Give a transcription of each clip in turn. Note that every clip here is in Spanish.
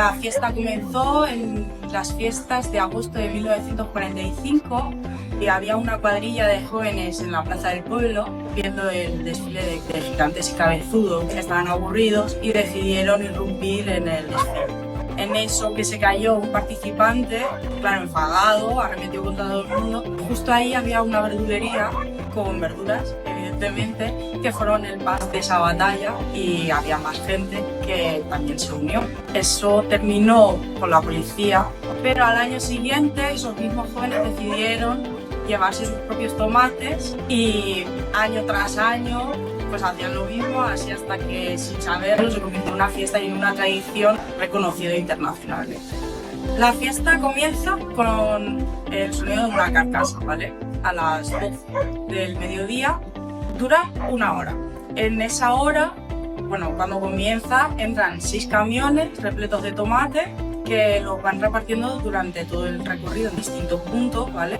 La fiesta comenzó en las fiestas de agosto de 1945 y había una cuadrilla de jóvenes en la plaza del pueblo viendo el desfile de gigantes y cabezudos que estaban aburridos y decidieron irrumpir en el desfile. En eso que se cayó un participante, claro, enfadado, arremetió contra todo el mundo. Justo ahí había una verdulería con verduras, evidentemente, que fueron el pas de esa batalla y había más gente que también se unió. Eso terminó con la policía, pero al año siguiente esos mismos jóvenes decidieron llevarse sus propios tomates y año tras año pues hacían lo mismo, así hasta que sin saberlo se convirtió en una fiesta y en una tradición reconocida internacionalmente. La fiesta comienza con el sonido de una carcasa, ¿vale? A las 12 del mediodía, dura 1 hora. En esa hora, bueno, cuando comienza, entran 6 camiones repletos de tomate que los van repartiendo durante todo el recorrido en distintos puntos, ¿vale?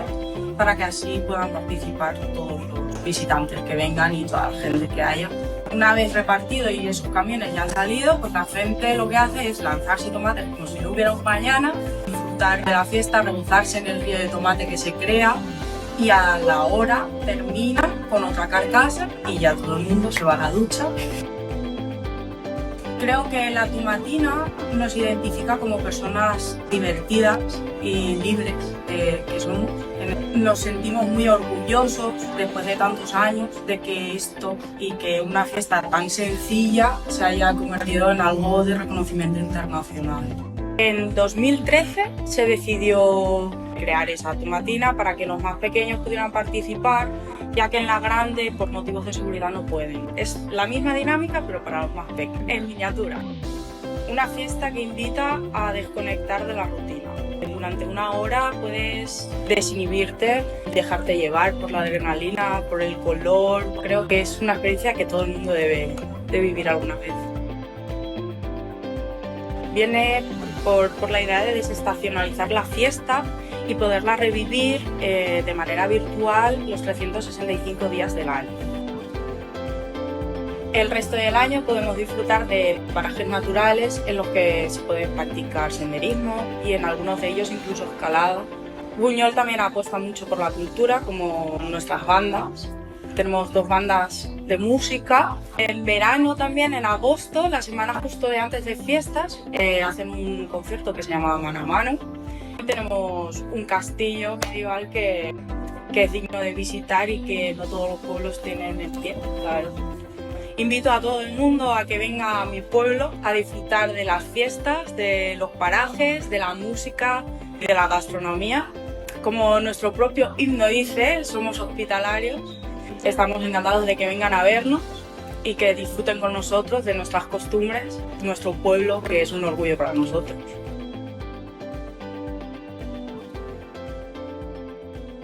Para que así puedan participar todos los visitantes que vengan y toda la gente que haya. Una vez repartido y esos camiones ya han salido, pues la gente lo que hace es lanzarse tomates como si no hubiera un mañana, disfrutar de la fiesta, rebozarse en el río de tomate que se crea y a la hora termina con otra carcasa y ya todo el mundo se va a la ducha. Creo que la tomatina nos identifica como personas divertidas y libres que somos. Nos sentimos muy orgullosos después de tantos años de que esto y que una fiesta tan sencilla se haya convertido en algo de reconocimiento internacional. En 2013 se decidió crear esa tomatina para que los más pequeños pudieran participar, ya que en la grande por motivos de seguridad no pueden. Es la misma dinámica pero para los más pequeños, en miniatura. Una fiesta que invita a desconectar de la rutina. Durante 1 hora puedes desinhibirte, dejarte llevar por la adrenalina, por el color. Creo que es una experiencia que todo el mundo debe vivir alguna vez. Viene por la idea de desestacionalizar la fiesta y poderla revivir de manera virtual los 365 días del año. El resto del año podemos disfrutar de parajes naturales en los que se puede practicar senderismo y en algunos de ellos incluso escalada. Buñol también apuesta mucho por la cultura, como nuestras bandas. Tenemos 2 bandas de música. En verano también, en agosto, la semana justo de antes de fiestas, hacen un concierto que se llama Mano a Mano. Tenemos un castillo medieval que es digno de visitar y que no todos los pueblos tienen en pie, claro. Invito a todo el mundo a que venga a mi pueblo a disfrutar de las fiestas, de los parajes, de la música y de la gastronomía. Como nuestro propio himno dice, somos hospitalarios. Estamos encantados de que vengan a vernos y que disfruten con nosotros de nuestras costumbres, nuestro pueblo, que es un orgullo para nosotros.